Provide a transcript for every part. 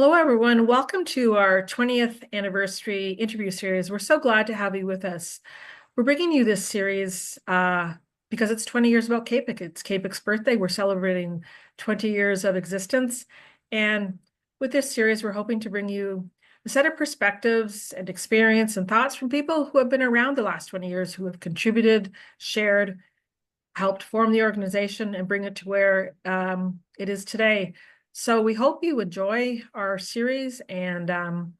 Hello, everyone. Welcome to our 20th anniversary interview series. We're so glad to have you with us. We're bringing you this series because it's 20 years about CAPIC. It's CAPIC's birthday. We're celebrating 20 years of existence. And with this series, we're hoping to bring you a set of perspectives and experience and thoughts from people who have been around the last 20 years, who have contributed, shared, helped form the organization and bring it to where it is today. So we hope you enjoy our series, and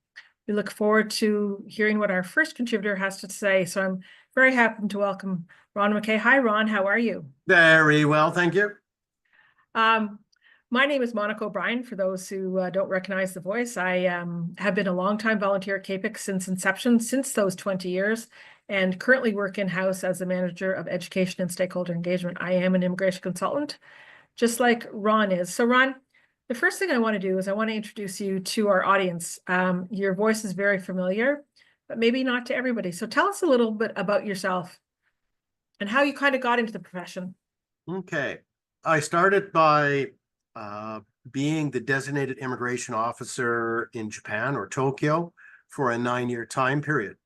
we look forward to hearing what our first contributor has to say. So I'm very happy to welcome Ron McKay. Hi, Ron. How are you? Very well, thank you. My name is Monica O'Brien, for those who don't recognize the voice. I have been a longtime volunteer at CAPIC since inception, since those 20 years, and currently work in-house as the manager of education and stakeholder engagement. I am an immigration consultant, just like Ron is. So Ron, the first thing I want to do is I want to introduce you to our audience. Your voice is very familiar, but maybe not to everybody. So tell us a little bit about yourself and how you kind of got into the profession. Okay, I started by being the designated immigration officer in Japan, or Tokyo, for a 9-year time period.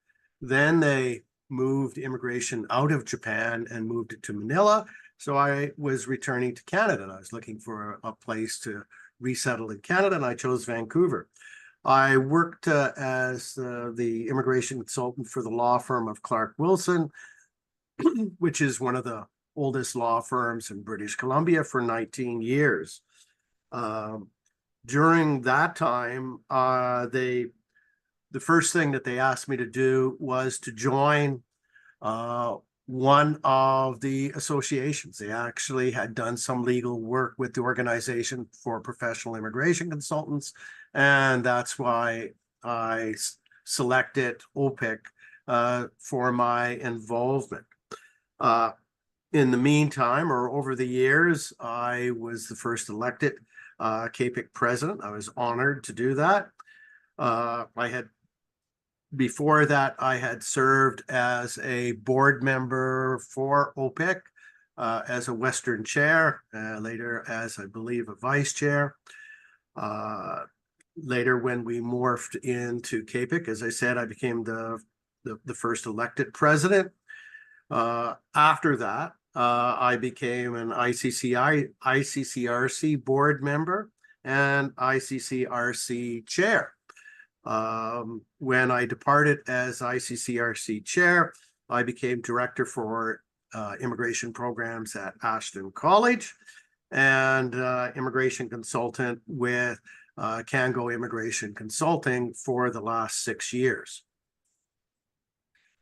Then they moved immigration out of Japan and moved it to Manila. So I was returning to Canada, and I was looking for a place to resettle in Canada, and I chose Vancouver. I worked as the immigration consultant for the law firm of Clark Wilson, which is one of the oldest law firms in British Columbia, for 19 years. During that time, the first thing that they asked me to do was to join one of the associations. They actually had done some legal work with the Organization for Professional Immigration Consultants, and that's why I selected OPIC for my involvement. In the meantime, or over the years, I was the first elected CAPIC president. I was honored to do that. Before that, I had served as a board member for OPIC, as a Western chair, later as, I believe, a vice chair. Later, when we morphed into CAPIC, as I said, I became the first elected president. After that, I became an ICCRC board member and ICCRC chair. When I departed as ICCRC chair, I became director for immigration programs at Ashton College, and immigration consultant with Cango Immigration Consulting for the last 6 years.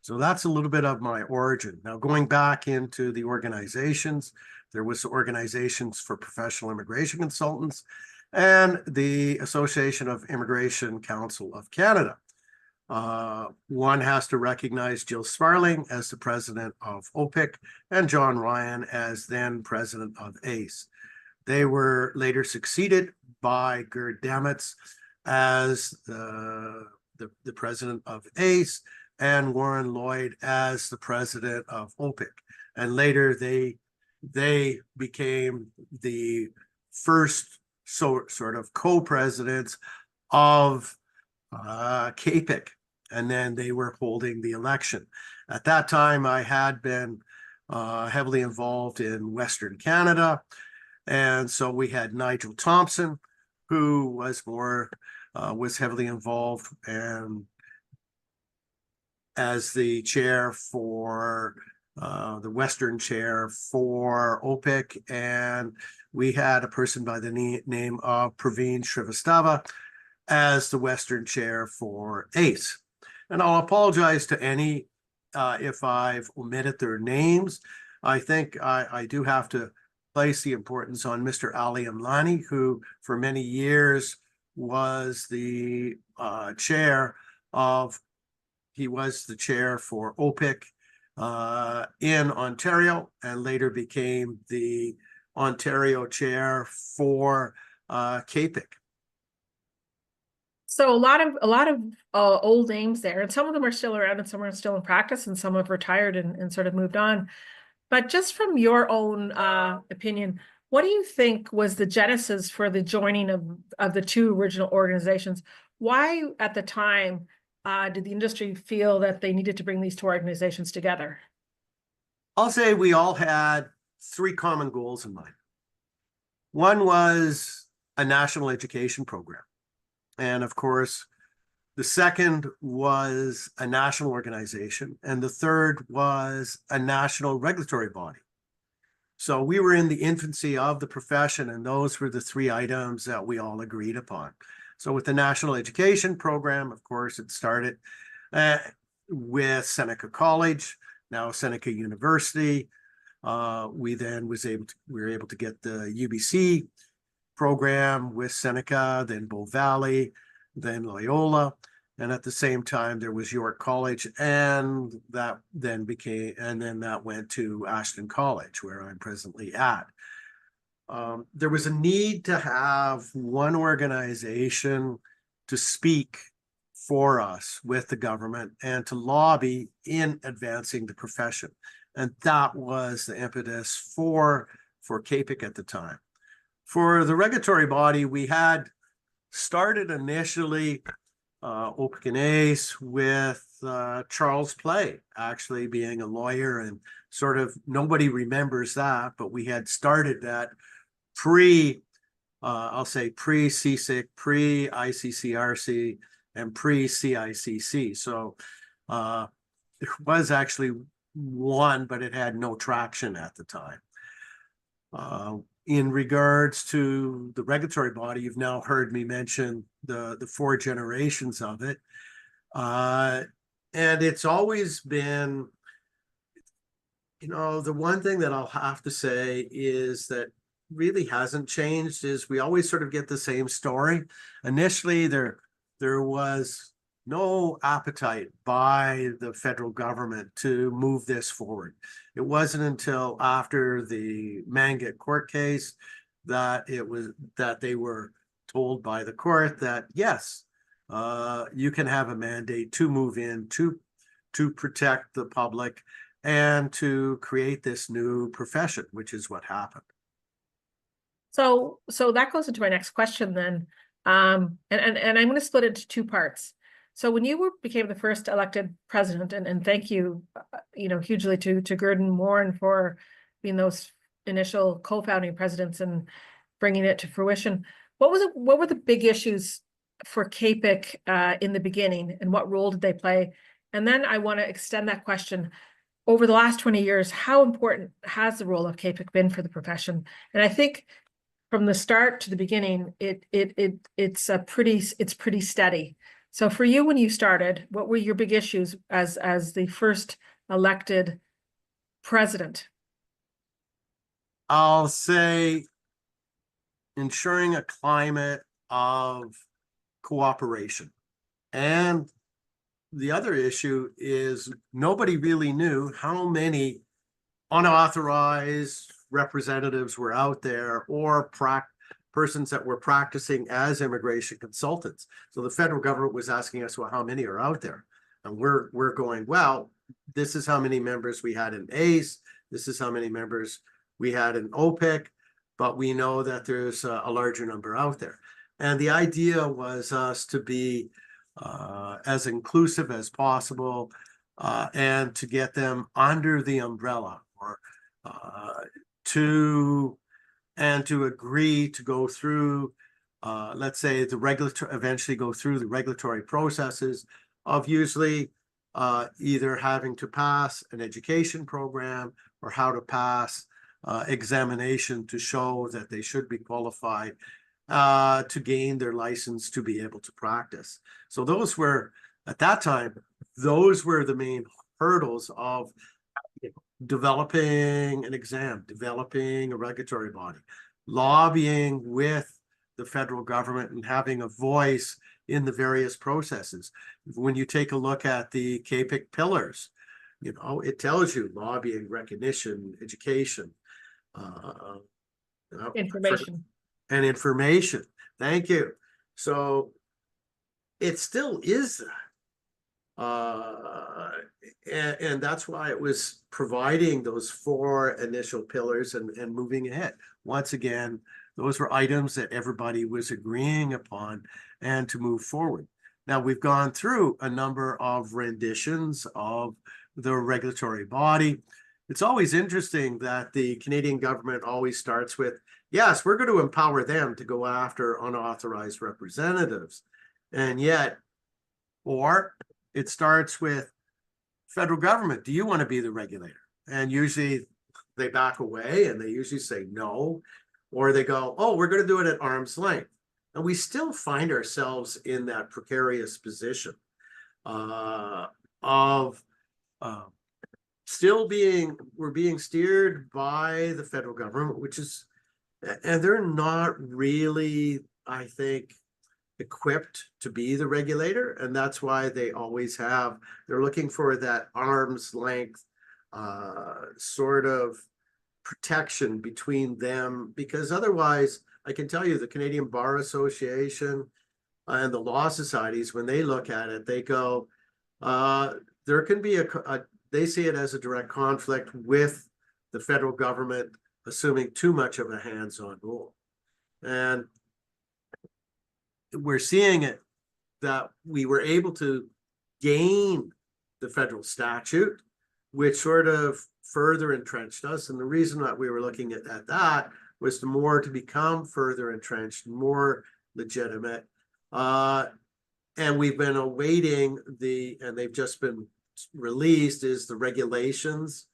So that's a little bit of my origin. Now, going back into the organizations, there was Organizations for Professional Immigration Consultants and the Association of Immigration Council of Canada. One has to recognize Jill Sparling as the president of OPIC and John Ryan as then president of ACE. They were later succeeded by Gerd Damitz as the president of ACE, and Warren Lloyd as the president of OPIC. And later they became the first sort of co-presidents of CAPIC, and then they were holding the election. At that time, I had been heavily involved in Western Canada, and so we had Nigel Thompson, who was heavily involved and as the chair for the Western chair for OPIC, and we had a person by the name of Praveen Srivastava as the Western chair for ACE. And I'll apologize to any if I've omitted their names. I think I do have to place the importance on Mr. Ali Amlani, who for many years was the chair for OPIC in Ontario, and later became the Ontario chair for CAPIC. So a lot of old names there, and some of them are still around, and some are still in practice, and some have retired and sort of moved on. But just from your own opinion, What do you think was the genesis for the joining of the two original organizations? Why at the time did the industry feel that they needed to bring these two organizations together? I'll say we all had three common goals in mind. One was a national education program. And of course, the second was a national organization. And the third was a national regulatory body. So we were in the infancy of the profession, and those were the three items that we all agreed upon. So with the national education program, of course, it started with Seneca College, now Seneca University. We were able to get the UBC program with Seneca, then Bow Valley, then Loyola. And at the same time, there was York College, and that went to Ashton College, where I'm presently at. There was a need to have one organization to speak for us with the government and to lobby in advancing the profession. And that was the impetus for CAPIC at the time. For the regulatory body, we had started initially OPIC and ACE with Charles Play actually being a lawyer, and sort of nobody remembers that, but we had started that I'll say pre-CAPIC, pre-ICCRC, and pre-CICC. So there was actually one, but it had no traction at the time. In regards to the regulatory body, you've now heard me mention the four generations of it. And it's always been, the one thing that I'll have to say is that really hasn't changed is we always sort of get the same story. Initially, there was no appetite by the federal government to move this forward. It wasn't until after the Mangat court case that they were told by the court that yes, you can have a mandate to move in to protect the public and to create this new profession, which is what happened. So that goes into my next question then. And I'm going to split it into two parts. So when you became the first elected president, and thank you, hugely to Gurdon Warren for being those initial co-founding presidents and bringing it to fruition. What were the big issues for CAPIC in the beginning, and what role did they play? And then I want to extend that question. Over the last 20 years, how important has the role of CAPIC been for the profession? And I think from the start to the beginning, it's pretty steady. So for you, when you started, what were your big issues as the first elected president? I'll say ensuring a climate of cooperation. And the other issue is nobody really knew how many unauthorized representatives were out there, or persons that were practicing as immigration consultants. So the federal government was asking us, well, how many are out there? And we're going, well, this is how many members we had in ACE. This is how many members we had in OPIC, but we know that there's a larger number out there. And the idea was us to be as inclusive as possible and to get them under the umbrella, or to agree to go through, let's say, eventually go through the regulatory processes of usually either having to pass an education program or how to pass examination to show that they should be qualified to gain their license to be able to practice. So those were, at that time, those were the main hurdles of developing an exam, developing a regulatory body, lobbying with the federal government, and having a voice in the various processes. When you take a look at the CAPIC pillars, it tells you lobbying, recognition, education, Information. And information. Thank you. So it still is that. And that's why it was providing those 4 initial pillars and moving ahead. Once again, those were items that everybody was agreeing upon and to move forward. Now, we've gone through a number of renditions of the regulatory body. It's always interesting that the Canadian government always starts with, yes, we're going to empower them to go after unauthorized representatives. And yet, or it starts with federal government, do you want to be the regulator? And usually they back away and they usually say no, or they go, oh, we're going to do it at arm's length. And we still find ourselves in that precarious position of still we're being steered by the federal government, which is, and they're not really, I think, equipped to be the regulator, and that's why they're looking for that arm's length sort of protection between them, because otherwise, I can tell you, the Canadian Bar Association and the law societies, when they look at it, they go, there can be they see it as a direct conflict with the federal government assuming too much of a hands-on role. And we're seeing it that we were able to gain the federal statute, which sort of further entrenched us. And the reason that we were looking at that was to become further entrenched, more legitimate. And we've been awaiting and they've just been released, is the regulations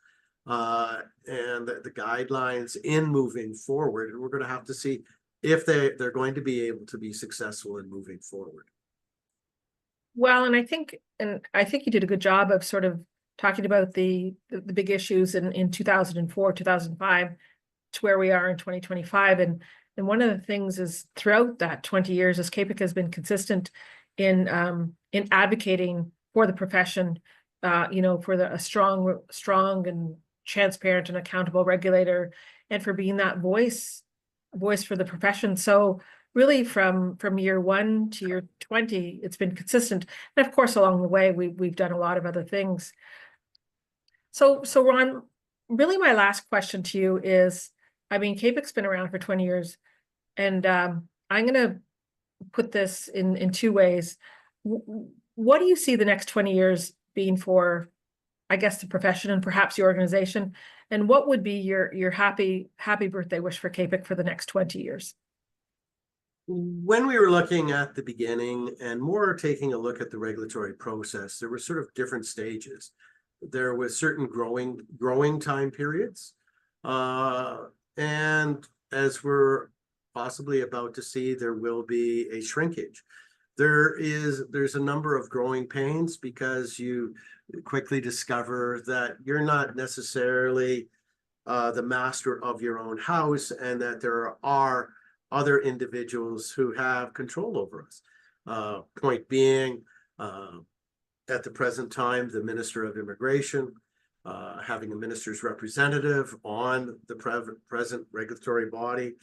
and the guidelines in moving forward. And we're going to have to see if they're going to be able to be successful in moving forward. Well, and I think you did a good job of sort of talking about the big issues in 2004, 2005 to where we are in 2025. And one of the things is, throughout that 20 years, as CAPIC has been consistent in advocating for the profession, for a strong and transparent and accountable regulator, and for being that voice for the profession. So really from year 1 to year 20, it's been consistent. And of course, along the way, we've done a lot of other things. So Ron, really my last question to you is, I mean, CAPIC's been around for 20 years, and I'm going to put this in 2 ways. What do you see the next 20 years being for, I guess, the profession and perhaps the organization? And what would be your happy birthday wish for CAPIC for the next 20 years? When we were looking at the beginning and more taking a look at the regulatory process, there were sort of different stages. There was certain growing time periods. And as we're possibly about to see, there will be a shrinkage. There's a number of growing pains, because you quickly discover that you're not necessarily the master of your own house, and that there are other individuals who have control over us. Point being, at the present time, the Minister of Immigration, having a minister's representative on the present regulatory body.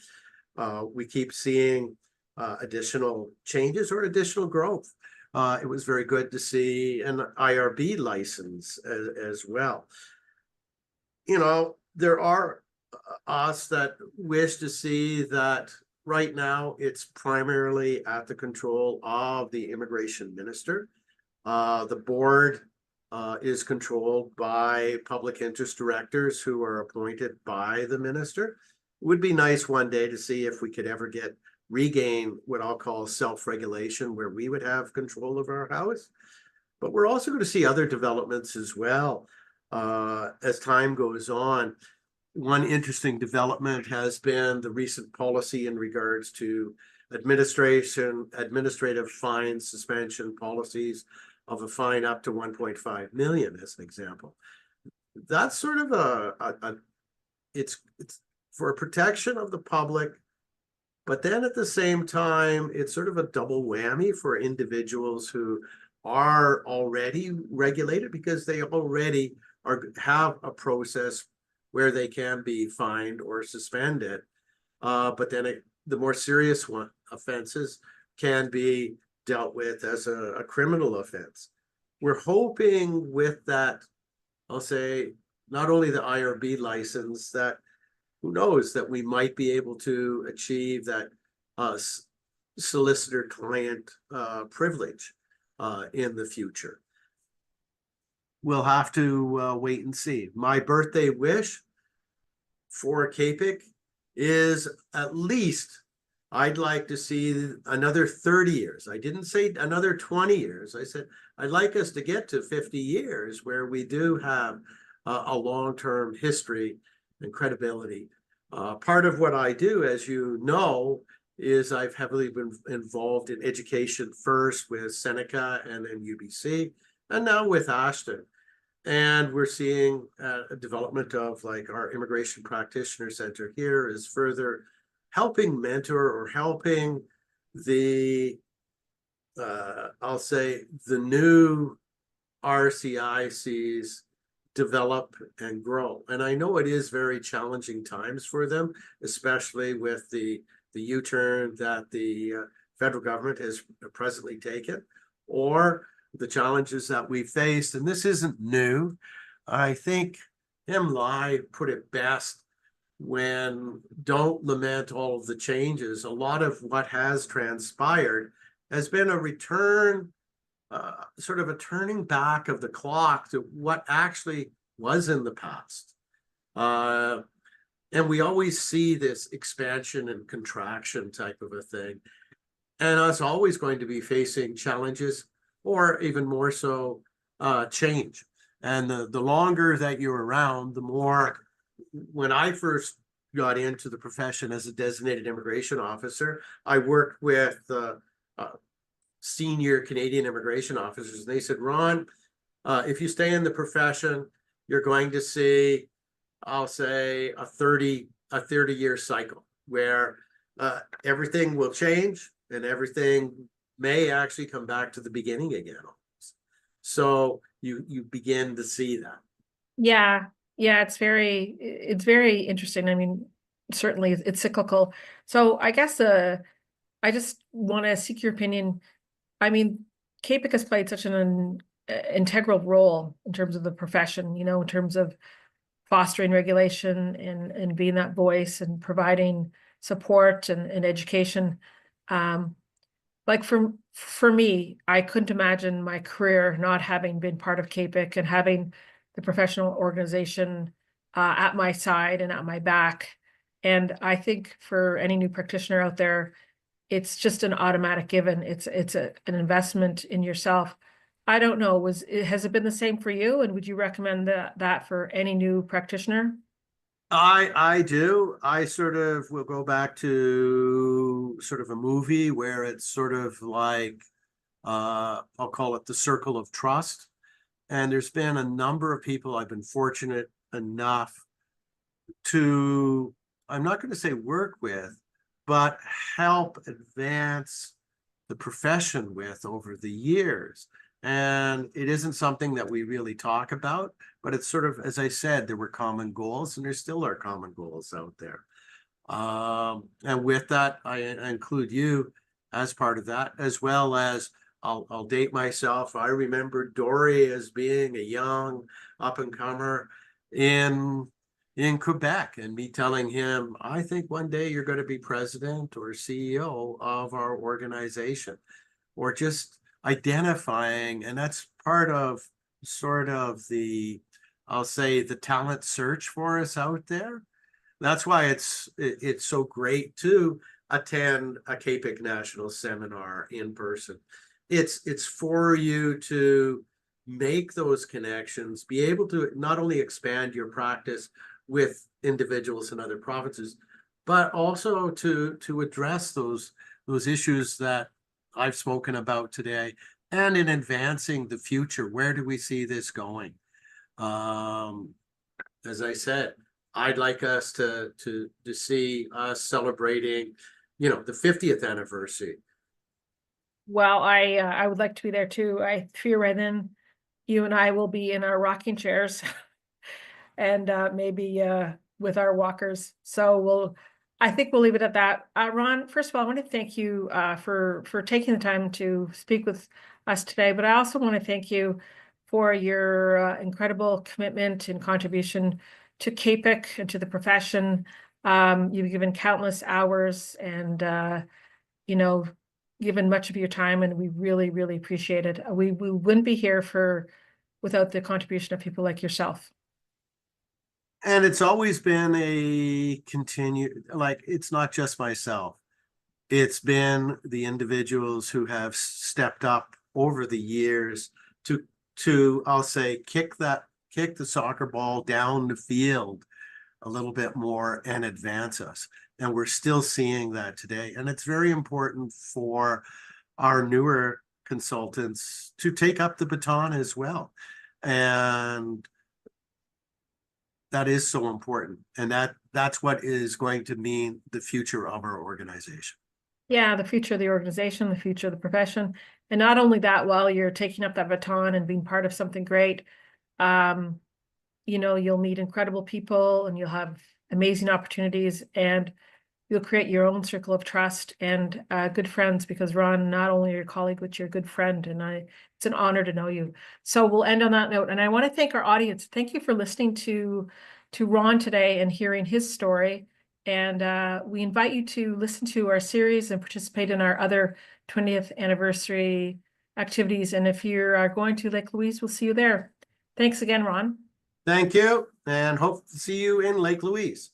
We keep seeing additional changes or additional growth. It was very good to see an IRB license as well. There are us that wish to see that right now it's primarily at the control of the immigration minister. The board is controlled by public interest directors who are appointed by the minister. It would be nice one day to see if we could ever regain what I'll call self-regulation, where we would have control of our house. But we're also going to see other developments as well as time goes on. One interesting development has been the recent policy in regards to administrative fine suspension policies of a fine up to 1.5 million, as an example. That's sort of it's for protection of the public, but then at the same time, it's sort of a double whammy for individuals who are already regulated, because they already have a process where they can be fined or suspended. But then the more serious offenses can be dealt with as a criminal offense. we're hoping with that, I'll say, not only the IRB license, that who knows that we might be able to achieve that solicitor client privilege in the future. We'll have to wait and see. My birthday wish for CAPIC is at least I'd like to see another 30 years. I didn't say another 20 years. I said I'd like us to get to 50 years where we do have a long-term history and credibility. Part of what I do, as you know, is I've heavily been involved in education, first with Seneca and then UBC, and now with Ashton. And we're seeing a development of like our Immigration Practitioner Center here is further helping mentor or helping the, I'll say, the new RCICs develop and grow. And I know it is very challenging times for them, especially with the U-turn that the federal government has presently taken, or the challenges that we faced. And this isn't new. I think Tim Lai put it best when don't lament all of the changes. A lot of what has transpired has been a return, sort of a turning back of the clock to what actually was in the past. And we always see this expansion and contraction type of a thing. And us always going to be facing challenges, or even more so, change. And the longer that you're around, the more. When I first got into the profession as a designated immigration officer, I worked with senior Canadian immigration officers, and they said, Ron, if you stay in the profession, you're going to see, I'll say, a 30-year cycle where everything will change and everything may actually come back to the beginning again. So you begin to see that. Yeah, it's very interesting. I mean, certainly it's cyclical. So I guess I just want to seek your opinion. I mean, CAPIC has played such an integral role in terms of the profession, in terms of fostering regulation and being that voice and providing support and education. Like for me, I couldn't imagine my career not having been part of CAPIC and having the professional organization at my side and at my back. And I think for any new practitioner out there, it's just an automatic given. It's an investment in yourself. I don't know, has it been the same for you? And would you recommend that for any new practitioner? I do. I sort of will go back to sort of a movie where it's sort of like, I'll call it the circle of trust. And there's been a number of people I've been fortunate enough to, I'm not going to say work with, but help advance the profession with over the years. And it isn't something that we really talk about, but it's sort of, as I said, there were common goals and there still are common goals out there. And with that, I include you as part of that, as well as I'll date myself. I remember Dory as being a young up-and-comer in Quebec, and me telling him, I think one day you're going to be president or CEO of our organization, or just identifying. And that's part of sort of the, I'll say, the talent search for us out there. That's why it's so great to attend a CAPIC national seminar in person. It's for you to make those connections, be able to not only expand your practice with individuals in other provinces, but also to address those issues that I've spoken about today, and in advancing the future. Where do we see this going? As I said, I'd like us to see us celebrating, the 50th anniversary. Well, I would like to be there too. I fear by then you and I will be in our rocking chairs and maybe with our walkers. So I think we'll leave it at that. Ron, first of all, I want to thank you for taking the time to speak with us today, but I also want to thank you for your incredible commitment and contribution to CAPIC and to the profession. You've given countless hours and, you know, given much of your time, and we really, really appreciate it. We wouldn't be here without the contribution of people like yourself. And it's always been a like, it's not just myself. It's been the individuals who have stepped up over the years to I'll say, kick the soccer ball down the field a little bit more and advance us. And we're still seeing that today. And it's very important for our newer consultants to take up the baton as well. And that is so important. And that's what is going to mean the future of our organization. Yeah, the future of the organization, the future of the profession. And not only that, while you're taking up that baton and being part of something great, you know, you'll meet incredible people and you'll have amazing opportunities, and you'll create your own circle of trust and good friends, because Ron, not only your colleague, but you're a good friend, and it's an honor to know you. So we'll end on that note. And I want to thank our audience. Thank you for listening to Ron today and hearing his story. And we invite you to listen to our series and participate in our other 20th anniversary activities. And if you're going to Lake Louise, we'll see you there. Thanks again, Ron. Thank you, and hope to see you in Lake Louise.